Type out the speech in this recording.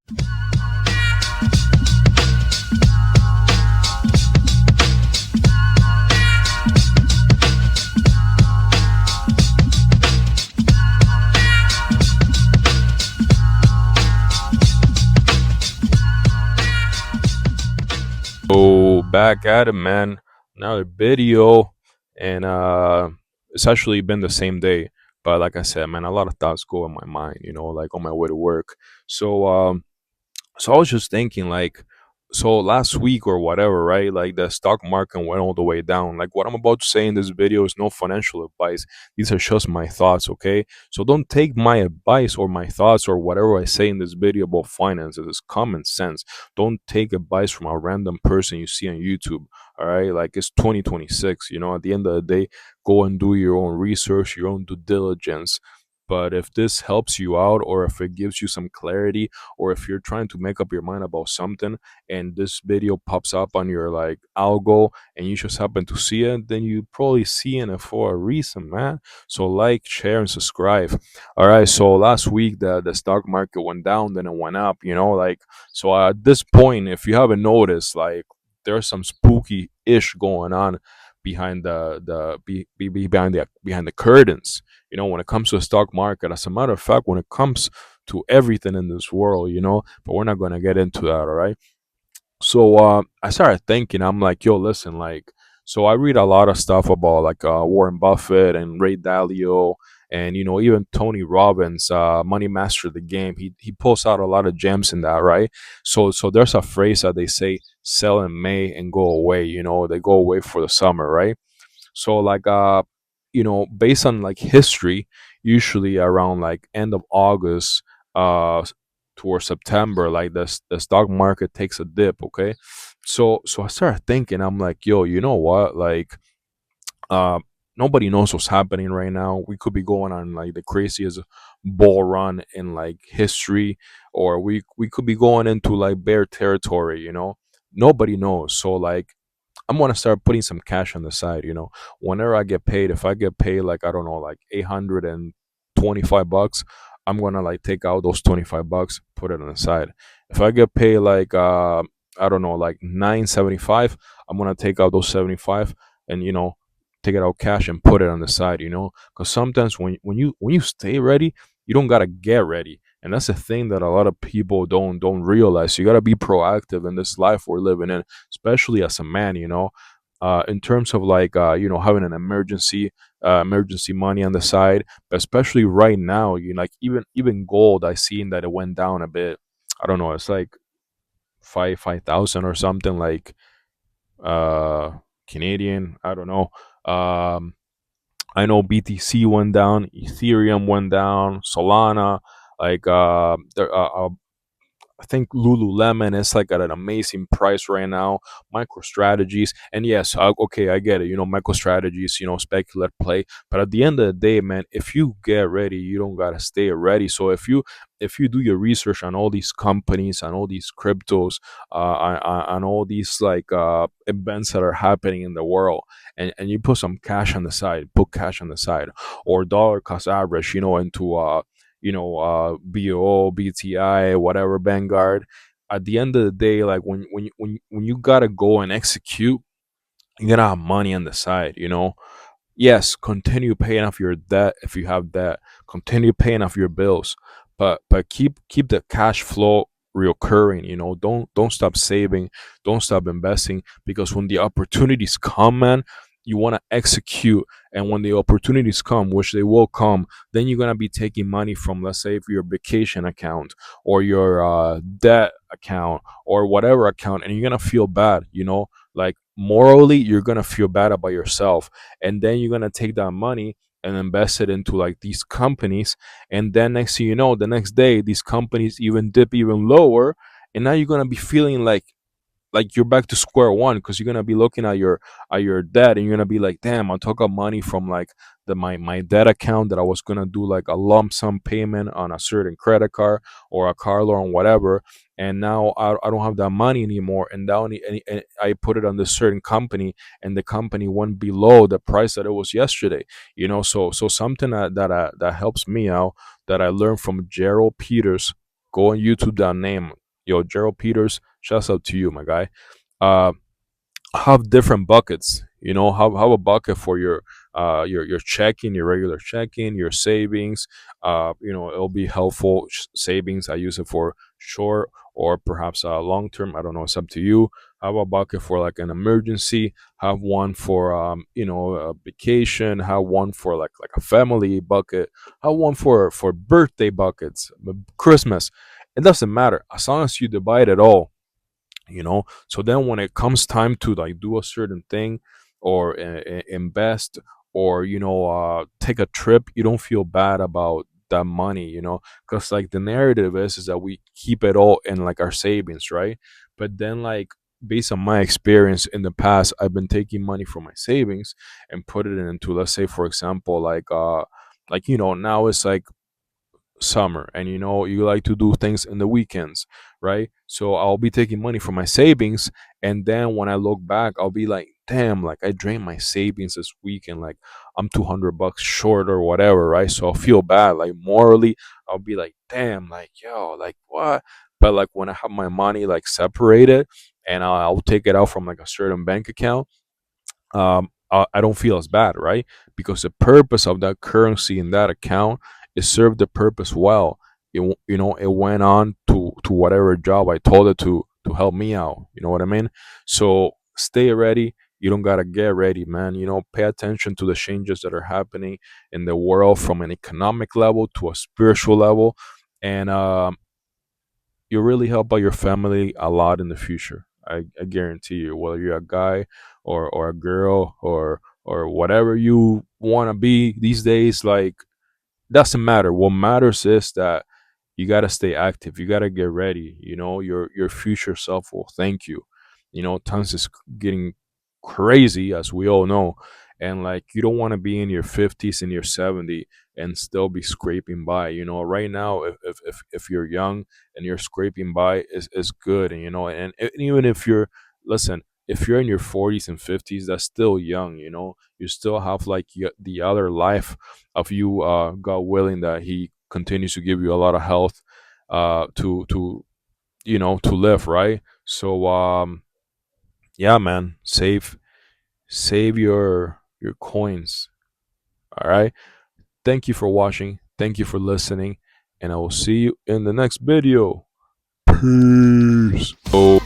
So back at it, man. Another video, and it's actually been the same day. But like I said, man, a lot of thoughts go in my mind. Like on my way to work. So I was just thinking, like, so last week or whatever, right? Like the stock market went all the way down. Like what I'm about to say in this video is no financial advice. These are just my thoughts, okay? So don't take my advice or my thoughts or whatever I say in this video about finances. It's common sense. Don't take advice from a random person you see on YouTube. All right, like it's 2026. At the end of the day, go and do your own research, your own due diligence. But if this helps you out, or if it gives you some clarity, or if you're trying to make up your mind about something and this video pops up on your like algo and you just happen to see it, then you probably seeing it for a reason, man. So like, share, and subscribe. All right, so last week the stock market went down, then it went up, like, so at this point, if you haven't noticed, like, there's some spooky ish going on behind behind the curtains, when it comes to the stock market. As a matter of fact, when it comes to everything in this world, but we're not going to get into that, all right? So I started thinking, I'm like, yo, listen, like, so I read a lot of stuff about like Warren Buffett and Ray Dalio, and even Tony Robbins, Money Master of the Game. He pulls out a lot of gems in that, right? So there's a phrase that they say, sell in May and go away. They go away for the summer, right? So like based on like history, usually around like end of August uh towards September, like the stock market takes a dip, okay? So I started thinking, I'm like, yo, you know what? Like uh nobody knows what's happening right now. We could be going on like the craziest bull run in like history, or we could be going into like bear territory, nobody knows. So like, I'm gonna start putting some cash on the side. Whenever I get paid, if I get paid like, I don't know, like $825, I'm gonna like take out those $25, put it on the side. If I get paid like I don't know, like 975, I'm gonna take out those 75 and take it out cash and put it on the side. Because sometimes when you stay ready, you don't gotta get ready. And that's the thing that a lot of people don't realize. You gotta be proactive in this life we're living in, especially as a man, in terms of like having an emergency money on the side. But especially right now, like, even gold, I seen that it went down a bit. I don't know, it's like 5,000 or something, like uh Canadian, I don't know. um I know BTC went down, Ethereum went down, Solana, like I think Lululemon is like at an amazing price right now. Micro strategies, and yes, okay, I get it. Micro strategies, speculate play. But at the end of the day, man, if you get ready, you don't gotta stay ready. So if you do your research on all these companies, on all these cryptos, on all these like events that are happening in the world, and you put some cash on the side, put cash on the side, or dollar cost average, into BO, BTI, whatever, Vanguard. At the end of the day, like when you gotta go and execute, you gotta have money on the side. Yes, continue paying off your debt if you have debt. Continue paying off your bills, but keep the cash flow recurring. Don't stop saving, don't stop investing, because when the opportunities come, man, you want to execute. And when the opportunities come, which they will come, then you're gonna be taking money from, let's say, if your vacation account or your debt account or whatever account, and you're gonna feel bad. Like morally, you're gonna feel bad about yourself, and then you're gonna take that money and invest it into like these companies, and then next thing you know, the next day these companies even dip even lower, and now you're gonna be feeling like you're back to square one, because you're gonna be looking at your debt, and you're gonna be like, damn, I took out money from like my debt account that I was gonna do like a lump sum payment on a certain credit card or a car loan, whatever, and now I don't have that money anymore, and now and I put it on this certain company, and the company went below the price that it was yesterday. So something that helps me out, that I learned from Gerald Peters, Go on YouTube, that name, yo, Gerald Peters. Shouts out to you, my guy. Uh, have different buckets. Have a bucket for your checking, your regular checking, your savings. It'll be helpful. Savings, I use it for short or perhaps long term. I don't know. It's up to you. Have a bucket for like an emergency. Have one for a vacation. Have one for like a family bucket. Have one for birthday buckets, Christmas. It doesn't matter as long as you divide it all. So then when it comes time to like do a certain thing or invest or take a trip, you don't feel bad about that money, because like the narrative is that we keep it all in like our savings, right? But then, like, based on my experience in the past, I've been taking money from my savings and put it into, let's say, for example, now it's like summer, and you like to do things in the weekends, right? So I'll be taking money from my savings, and then when I look back, I'll be like, damn, like I drained my savings this weekend, like I'm $200 short or whatever, right? So I'll feel bad, like morally. I'll be like, damn, like, yo, like what? But like when I have my money like separated, and I'll take it out from like a certain bank account, I don't feel as bad, right? Because the purpose of that currency in that account, it served the purpose well. It went on to whatever job I told it to help me out. You know what I mean? So stay ready. You don't gotta get ready, man. Pay attention to the changes that are happening in the world from an economic level to a spiritual level, and you really help out your family a lot in the future. I guarantee you, whether you're a guy or a girl or whatever you want to be these days, like, doesn't matter. What matters is that you got to stay active. You got to get ready. Your future self will thank you. Times is getting crazy, as we all know, and like you don't want to be in your 50s and your 70 and still be scraping by. Right now, if you're young and you're scraping by, is good. And and even if you're, listen, if you're in your 40s and 50s, that's still young. You still have like the other life of you, God willing, that He continues to give you a lot of health, to to live, right? So yeah, man, save your coins. All right. Thank you for watching. Thank you for listening, and I will see you in the next video. Peace. Oh.